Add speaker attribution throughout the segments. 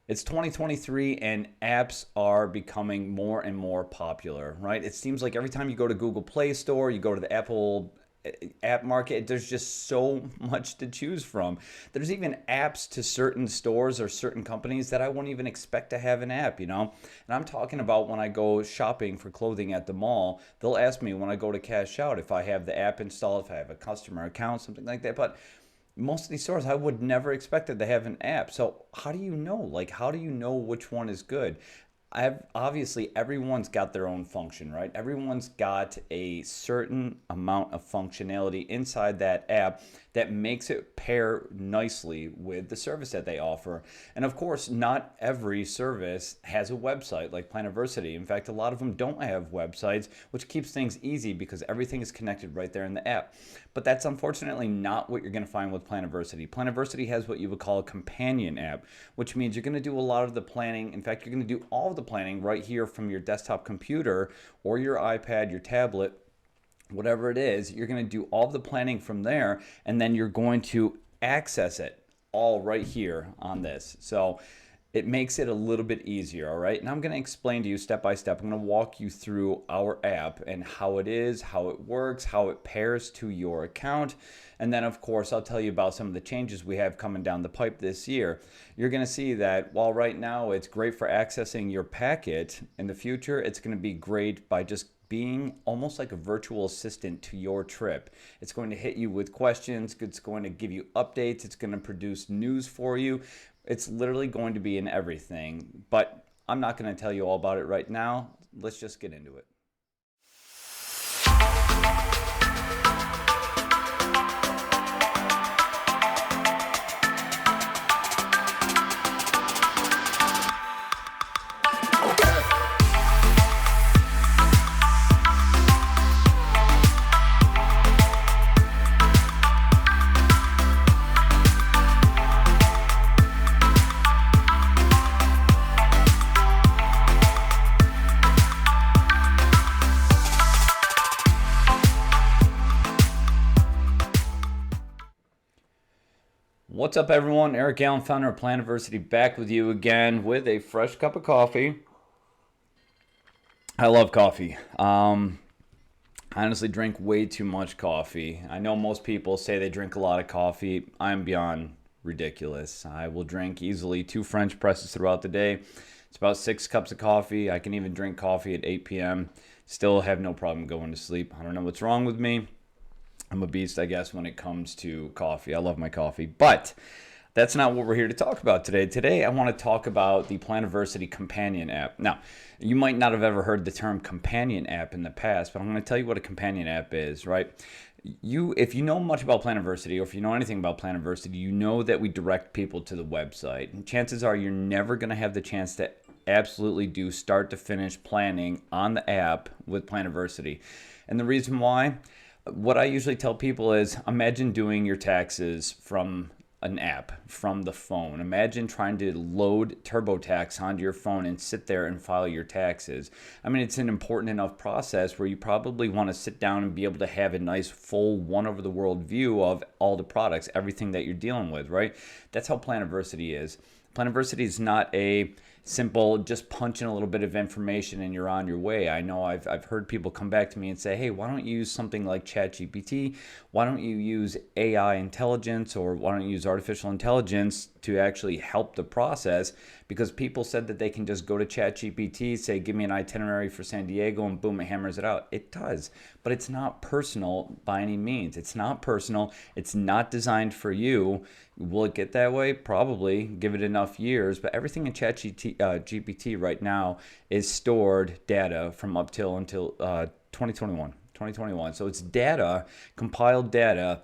Speaker 1: It's 2023 and apps are becoming more and more popular, right? It seems like every time you go to Google Play Store, you go to the Apple app market, there's just so much to choose from. There's even apps to certain stores or certain companies that I wouldn't even expect to have an app, you know? And I'm talking about when I go shopping for clothing at the mall, they'll ask me when I go to cash out if I have the app installed, if I have a customer account, something like that. But most of these stores I would never expected to have an app. So how do you know? Like, how do you know which one is good? I've obviously everyone's got their own function, right? Everyone's got a certain amount of functionality inside that app that makes it pair nicely with the service that they offer. And of course, not every service has a website like Planiversity. In fact, a lot of them don't have websites, which keeps things easy because everything is connected right there in the app. But that's unfortunately not what you're going to find with Planiversity. Planiversity has what you would call a companion app, which means you're going to do a lot of the planning. In fact, you're going to do all of the planning right here from your desktop computer or your iPad, your tablet, whatever it is. You're going to do all of the planning from there, and then you're going to access it all right here on this. So it makes it a little bit easier, all right? And I'm going to explain to you step by step. I'm going to walk you through our app and how it is, how it works, how it pairs to your account. And then, of course, I'll tell you about some of the changes we have coming down the pipe this year. You're going to see that while right now it's great for accessing your packet, in the future it's going to be great by just being almost like a virtual assistant to your trip. It's going to hit you with questions, it's going to give you updates, it's going to produce news for you. It's literally going to be in everything, but I'm not going to tell you all about it right now. Let's just get into it. What's up, everyone? Eric Allen, founder of Planiversity, back with you again with a fresh cup of coffee. I love coffee. I honestly drink way too much coffee. I know most people say they drink a lot of coffee. I'm beyond ridiculous. I will drink easily 2 French presses throughout the day. It's about 6 cups of coffee. I can even drink coffee at 8 p.m. Still have no problem going to sleep. I don't know what's wrong with me. I'm a beast, I guess, when it comes to coffee. I love my coffee, but that's not what we're here to talk about today. Today, I want to talk about the Planiversity Companion App. Now, you might not have ever heard the term companion app in the past, but I'm going to tell you what a companion app is, right? If you know much about Planiversity, or if you know anything about Planiversity, you know that we direct people to the website. And chances are you're never going to have the chance to absolutely do start to finish planning on the app with Planiversity. And the reason why? What I usually tell people is imagine doing your taxes from an app, from the phone. Imagine trying to load TurboTax onto your phone and sit there and file your taxes. I mean, it's an important enough process where you probably want to sit down and be able to have a nice full one over the world view of all the products, everything that you're dealing with, right? That's how Planiversity is. Planiversity is not a simple just punch in a little bit of information and you're on your way. I know I've heard people come back to me and say, hey, why don't you use something like ChatGPT? Why don't you use AI intelligence, or why don't you use artificial intelligence to actually help the process? Because people said that they can just go to ChatGPT, say, give me an itinerary for San Diego, and boom, it hammers it out. It does, but it's not personal by any means. It's not personal. It's not designed for you. Will it get that way? Probably. Give it enough years. But everything in ChatGPT right now is stored data from up till until 2021. So it's data, compiled data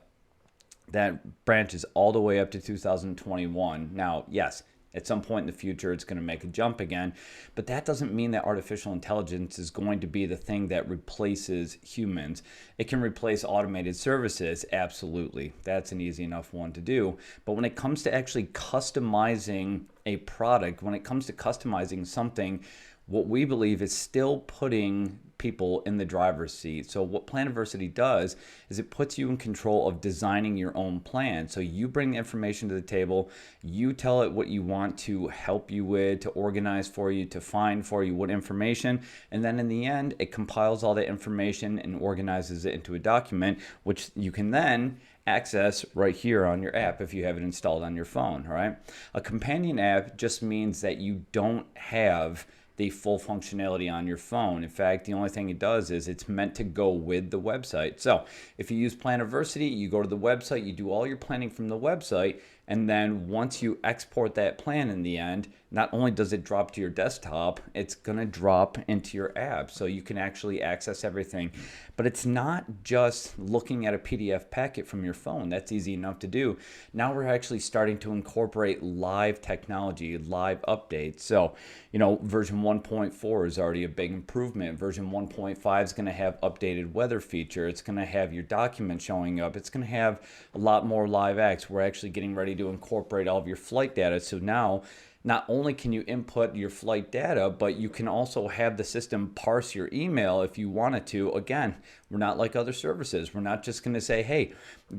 Speaker 1: that branches all the way up to 2021. Now, yes, at some point in the future, it's going to make a jump again, but that doesn't mean that artificial intelligence is going to be the thing that replaces humans. It can replace automated services, absolutely. That's an easy enough one to do. But when it comes to actually customizing a product, when it comes to customizing something, what we believe is still putting people in the driver's seat. So what Planiversity does is it puts you in control of designing your own plan. So you bring the information to the table, you tell it what you want to help you with, to organize for you, to find for you what information, and then in the end, it compiles all that information and organizes it into a document, which you can then access right here on your app if you have it installed on your phone. All right. A companion app just means that you don't have the full functionality on your phone. In fact, the only thing it does is it's meant to go with the website. So if you use Planiversity, you go to the website, you do all your planning from the website, and then once you export that plan in the end, not only does it drop to your desktop, it's going to drop into your app so you can actually access everything. But it's not just looking at a PDF packet from your phone. That's easy enough to do. Now we're actually starting to incorporate live technology, live updates. So, version 1.4 is already a big improvement. Version 1.5 is going to have updated weather feature. It's going to have your document showing up. It's going to have a lot more live acts. We're actually getting ready to incorporate all of your flight data. So now, not only can you input your flight data, but you can also have the system parse your email if you wanted to. Again, we're not like other services. We're not just going to say, hey,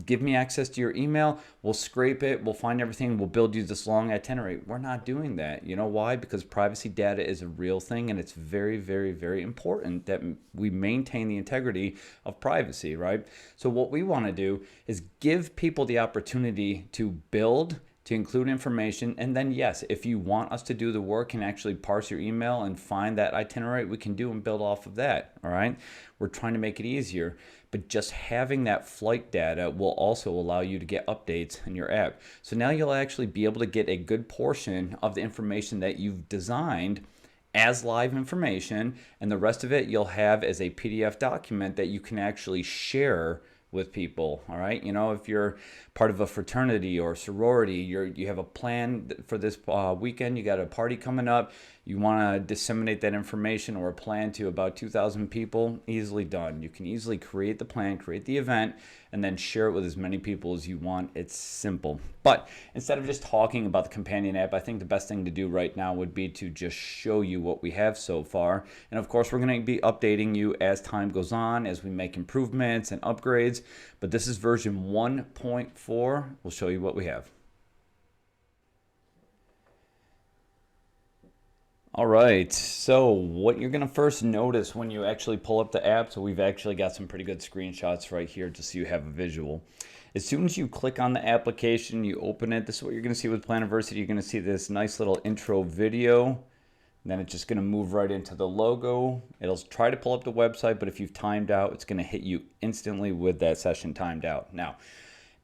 Speaker 1: give me access to your email. We'll scrape it. We'll find everything. We'll build you this long itinerary. We're not doing that. You know why? Because privacy data is a real thing, and it's very, very, very important that we maintain the integrity of privacy, right? So what we want to do is give people the opportunity to build, to include information, and then yes, if you want us to do the work and actually parse your email and find that itinerary, we can do and build off of that. All right, we're trying to make it easier, but just having that flight data will also allow you to get updates in your app. So now you'll actually be able to get a good portion of the information that you've designed as live information, and the rest of it you'll have as a PDF document that you can actually share with people. All right, if you're part of a fraternity or sorority, you have a plan for this weekend, you got a party coming up, you want to disseminate that information or a plan to about 2,000 people, easily done. You can easily create the plan, create the event, and then share it with as many people as you want. It's simple. But instead of just talking about the companion app, I think the best thing to do right now would be to just show you what we have so far. And of course, we're going to be updating you as time goes on, as we make improvements and upgrades. But this is version 1.4. We'll show you what we have. All right, so what you're gonna first notice when you actually pull up the app, so we've actually got some pretty good screenshots right here just so you have a visual. As soon as you click on the application, you open it, this is what you're gonna see with Planiversity. You're gonna see this nice little intro video, and then it's just gonna move right into the logo. It'll try to pull up the website, but if you've timed out, it's gonna hit you instantly with that session timed out. Now,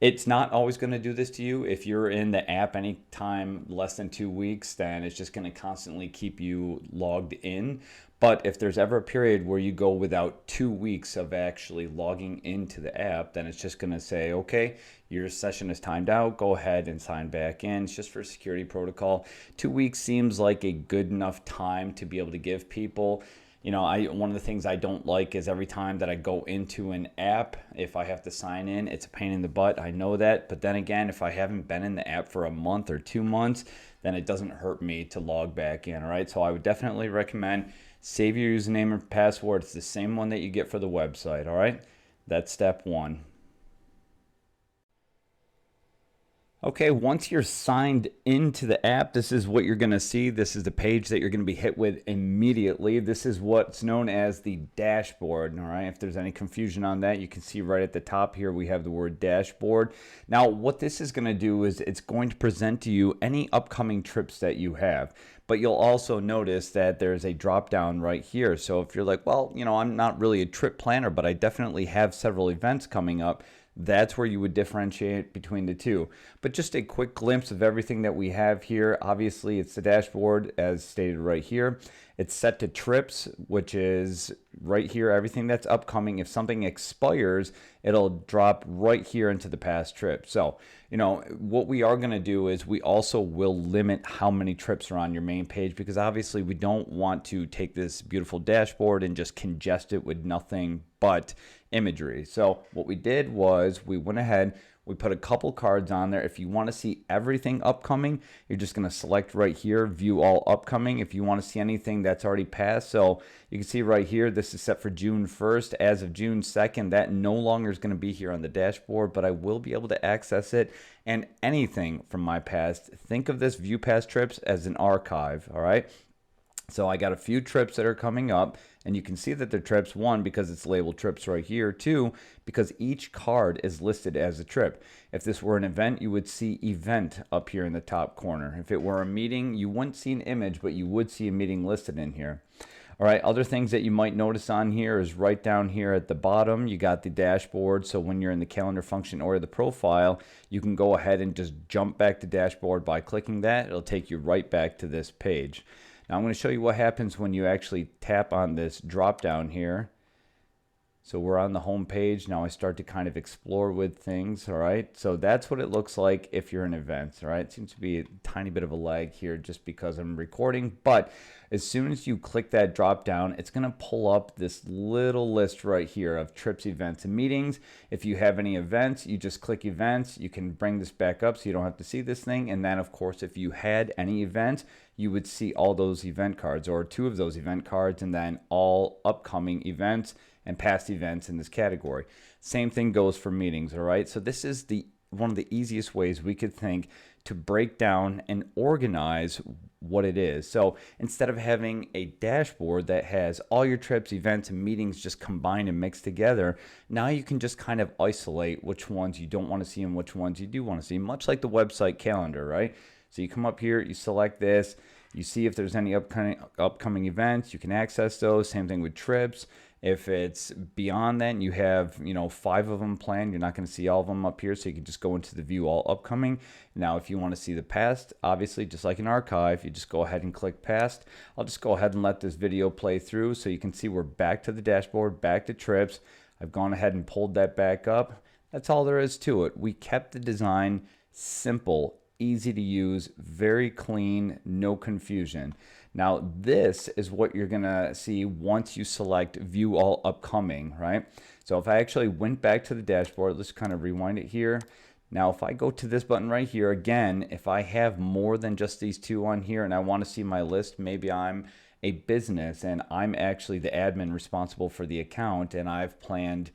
Speaker 1: it's not always going to do this to you. If you're in the app anytime less than 2 weeks, then it's just going to constantly keep you logged in. But if there's ever a period where you go without 2 weeks of actually logging into the app, then it's just going to say, okay, your session is timed out. Go ahead and sign back in. It's just for security protocol. 2 weeks seems like a good enough time to be able to give people. One of the things I don't like is every time that I go into an app, if I have to sign in, it's a pain in the butt. I know that. But then again, if I haven't been in the app for a month or 2 months, then it doesn't hurt me to log back in. All right. So I would definitely recommend save your username and password. It's the same one that you get for the website. All right. That's step one. Okay, once you're signed into the app, this is what you're going to see. This is the page that you're going to be hit with immediately. This is what's known as the dashboard. All right, if there's any confusion on that, you can see right at the top here we have the word dashboard. Now, what this is going to do is it's going to present to you any upcoming trips that you have. But you'll also notice that there's a drop down right here. So if you're like, well, I'm not really a trip planner, but I definitely have several events coming up, that's where you would differentiate between the two. But just a quick glimpse of everything that we have here. Obviously, it's the dashboard as stated right here. It's set to trips, which is right here, everything that's upcoming. If something expires, it'll drop right here into the past trip. So, what we are going to do is we also will limit how many trips are on your main page, because obviously we don't want to take this beautiful dashboard and just congest it with nothing but imagery. So what we did was we went ahead, We put a couple cards on there. If you want to see everything upcoming, you're just going to select right here, view all upcoming. If you want to see anything that's already passed, so you can see right here, this is set for June 1st. As of June 2nd, that no longer is going to be here on the dashboard, but I will be able to access it and anything from my past. Think of this view past trips as an archive, all right? So I got a few trips that are coming up, and you can see that they're trips, one, because it's labeled trips right here, two, because each card is listed as a trip. If this were an event, you would see event up here in the top corner. If it were a meeting, you wouldn't see an image, but you would see a meeting listed in here. All right, other things that you might notice on here is right down here at the bottom, you got the dashboard. So when you're in the calendar function or the profile, you can go ahead and just jump back to dashboard by clicking that. It'll take you right back to this page. Now I'm going to show you what happens when you actually tap on this drop down here. So we're on the home page. Now I start to kind of explore with things, all right? So that's what it looks like if you're in events, all right? It seems to be a tiny bit of a lag here just because I'm recording, but as soon as you click that drop down, it's gonna pull up this little list right here of trips, events, and meetings. If you have any events, you just click events. You can bring this back up so you don't have to see this thing. And then of course, if you had any event, you would see all those event cards or two of those event cards and then all upcoming events and past events in this category. Same thing goes for meetings, all right? So this is one of the easiest ways we could think to break down and organize what it is. So instead of having a dashboard that has all your trips, events, and meetings just combined and mixed together, now you can just kind of isolate which ones you don't want to see and which ones you do want to see, much like the website calendar, right? So you come up here, you select this, you see if there's any upcoming events, you can access those. Same thing with trips. If it's beyond that and you have, 5 of them planned, you're not going to see all of them up here, so you can just go into the view all upcoming. Now, if you want to see the past, obviously, just like an archive, you just go ahead and click past. I'll just go ahead and let this video play through so you can see we're back to the dashboard, back to trips. I've gone ahead and pulled that back up. That's all there is to it. We kept the design simple, easy to use, very clean, no confusion. Now, this is what you're going to see once you select view all upcoming, right? So if I actually went back to the dashboard, let's kind of rewind it here. Now, if I go to this button right here, again, if I have more than just these two on here and I want to see my list, maybe I'm a business and I'm actually the admin responsible for the account and I've planned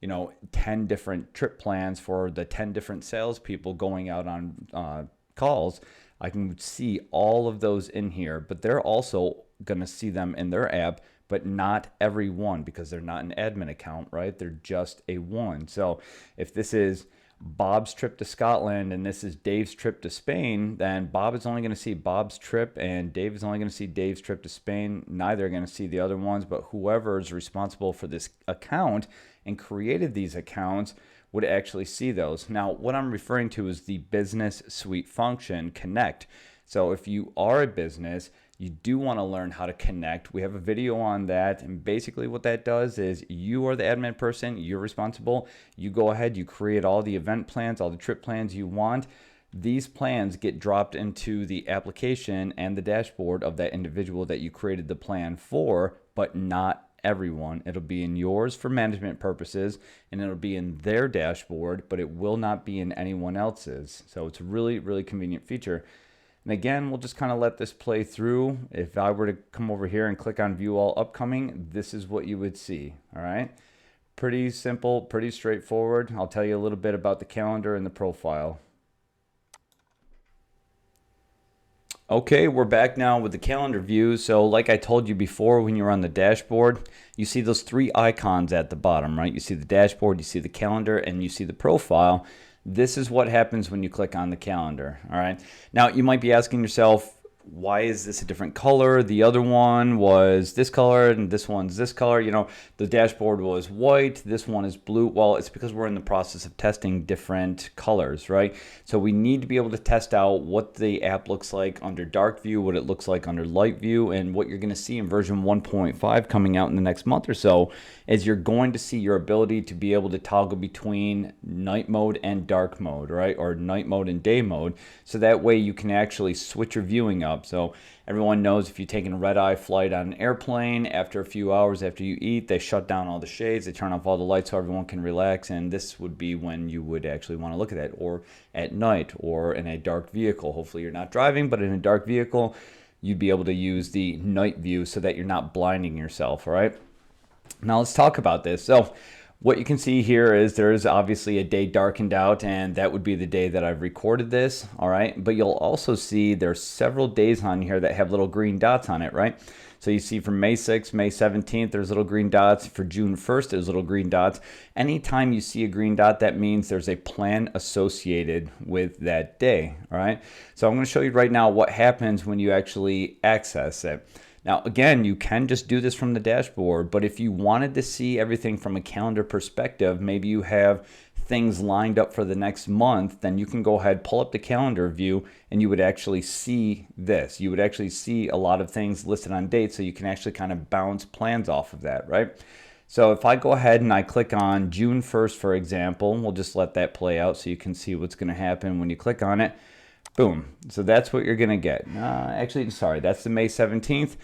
Speaker 1: 10 different trip plans for the 10 different salespeople going out on calls. I can see all of those in here, but they're also going to see them in their app, but not every one because they're not an admin account, right? They're just a one. So if this is Bob's trip to Scotland and this is Dave's trip to Spain, then Bob is only going to see Bob's trip and Dave is only going to see Dave's trip to Spain. Neither are going to see the other ones, but whoever is responsible for this account and created these accounts would actually see those. Now, what I'm referring to is the business suite function, connect. So if you are a business, you do want to learn how to connect. We have a video on that, and basically what that does is you are the admin person, you're responsible. You go ahead, you create all the event plans, all the trip plans you want. These plans get dropped into the application and the dashboard of that individual that you created the plan for, but not everyone. It'll be in yours for management purposes and it'll be in their dashboard, but it will not be in anyone else's. So it's a really, really convenient feature. And again, we'll just kind of let this play through. If I were to come over here and click on view all upcoming, this is what you would see. All right. Pretty simple, pretty straightforward. I'll tell you a little bit about the calendar and the profile. Okay, we're back now with the calendar view. So like I told you before, when you're on the dashboard, you see those 3 icons at the bottom, right? You see the dashboard, you see the calendar, and you see the profile. This is what happens when you click on the calendar, all right? Now, you might be asking yourself, why is this a different color? The other one was this color and this one's this color. The dashboard was white, this one is blue. Well, it's because we're in the process of testing different colors, right? So we need to be able to test out what the app looks like under dark view, what it looks like under light view, and what you're going to see in version 1.5 coming out in the next month or so is you're going to see your ability to be able to toggle between night mode and dark mode, right? Or night mode and day mode. So that way you can actually switch your viewing up. up. So everyone knows if you're taking a red-eye flight on an airplane, after a few hours after you eat, they shut down all the shades, they turn off all the lights so everyone can relax, and this would be when you would actually want to look at that, or at night, or in a dark vehicle. Hopefully you're not driving, but in a dark vehicle, you'd be able to use the night view so that you're not blinding yourself, all right? Now let's talk about this. So what you can see here is there is obviously a day darkened out, and that would be the day that I've recorded this, all right? But you'll also see there's several days on here that have little green dots on it, right? So you see from May 6th, May 17th, there's little green dots. For June 1st, there's little green dots. Anytime you see a green dot, that means there's a plan associated with that day, all right? So I'm going to show you right now what happens when you actually access it. Now, again, you can just do this from the dashboard, but if you wanted to see everything from a calendar perspective, maybe you have things lined up for the next month, then you can go ahead, pull up the calendar view, and you would actually see this. You would actually see a lot of things listed on dates, so you can actually kind of bounce plans off of that, right? So if I go ahead and I click on June 1st, for example, we'll just let that play out so you can see what's going to happen when you click on it. Boom. So that's what you're going to get. Actually, sorry, that's the May 17th.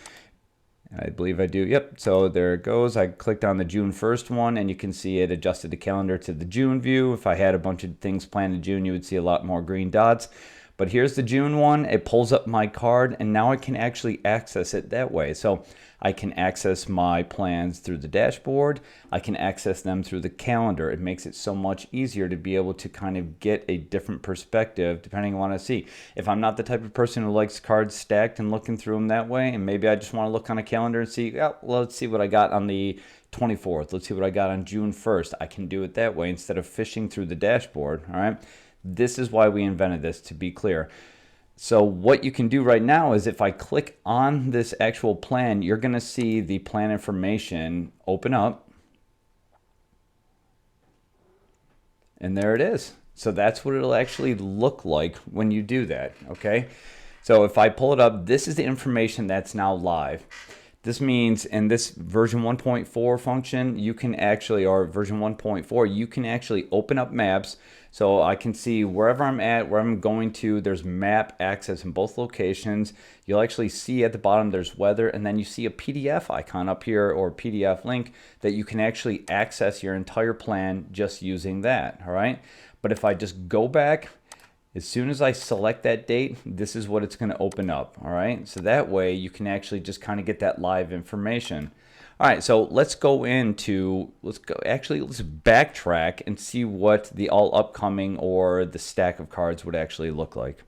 Speaker 1: I believe I do. Yep. So there it goes. I clicked on the June 1st one, and you can see it adjusted the calendar to the June view. If I had a bunch of things planned in June, you would see a lot more green dots. But here's the June one. It pulls up my card, and now I can actually access it that way. So I can access my plans through the dashboard. I can access them through the calendar. It makes it so much easier to be able to kind of get a different perspective depending on what I see. If I'm not the type of person who likes cards stacked and looking through them that way, and maybe I just want to look on a calendar and see, well, let's see what I got on the 24th. Let's see what I got on June 1st. I can do it that way instead of fishing through the dashboard, all right? This is why we invented this, to be clear. So what you can do right now is if I click on this actual plan, you're going to see the plan information open up. And there it is. So that's what it'll actually look like when you do that, okay? So if I pull it up, this is the information that's now live. This means in this version 1.4 function, you can actually, or version 1.4, you can actually open up maps. So I can see wherever I'm at, where I'm going to, there's map access in both locations. You'll actually see at the bottom there's weather, and then you see a PDF icon up here, or PDF link, that you can actually access your entire plan just using that, all right? But if I just go back, as soon as I select that date, this is what it's going to open up, all right? So that way you can actually just kind of get that live information. All right, so let's backtrack and see what the all upcoming or the stack of cards would actually look like.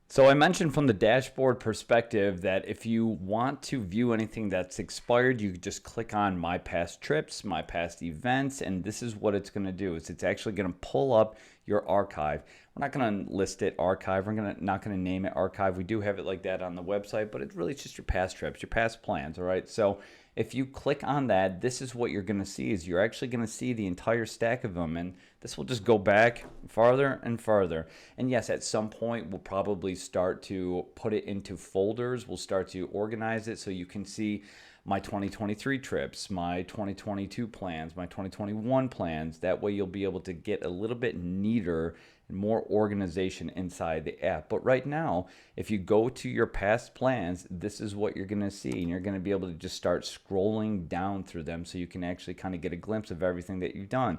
Speaker 1: So I mentioned from the dashboard perspective that if you want to view anything that's expired, you just click on My Past Trips, My Past Events, and this is what it's going to do. It's actually going to pull up your archive. We're not going to list it archive. We're not going to name it archive. We do have it like that on the website, but it's really just your past trips, your past plans, all right? So if you click on that, this is what you're going to see, is you're actually going to see the entire stack of them, and this will just go back farther and farther. And yes, at some point, we'll probably start to put it into folders. We'll start to organize it so you can see my 2023 trips, my 2022 plans, my 2021 plans. That way you'll be able to get a little bit neater and more organization inside the app. But right now, if you go to your past plans, this is what you're going to see, and you're going to be able to just start scrolling down through them so you can actually kind of get a glimpse of everything that you've done.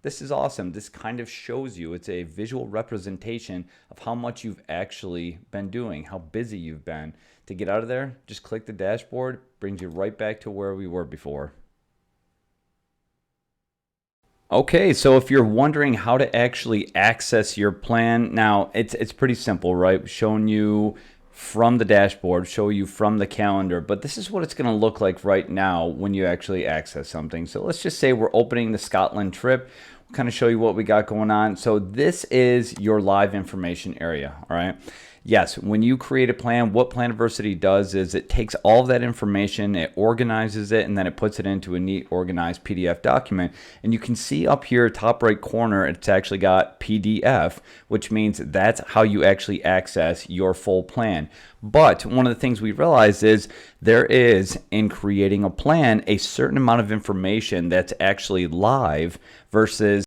Speaker 1: This is awesome. This kind of shows you, it's a visual representation of how much you've actually been doing, how busy you've been. To get out of there, just click the dashboard, brings you right back to where we were before. Okay, so if you're wondering how to actually access your plan, now it's pretty simple, right? Showing you from the dashboard, show you from the calendar, but this is what it's going to look like right now when you actually access something. So let's just say we're opening the Scotland trip. We'll kind of show you what we got going on. So this is your live information area, all right? Yes, when you create a plan, what Planiversity does is it takes all of that information, it organizes it, and then it puts it into a neat organized PDF document. And you can see up here, top right corner, it's actually got PDF, which means that's how you actually access your full plan. But one of the things we realized is there is, in creating a plan, a certain amount of information that's actually live versus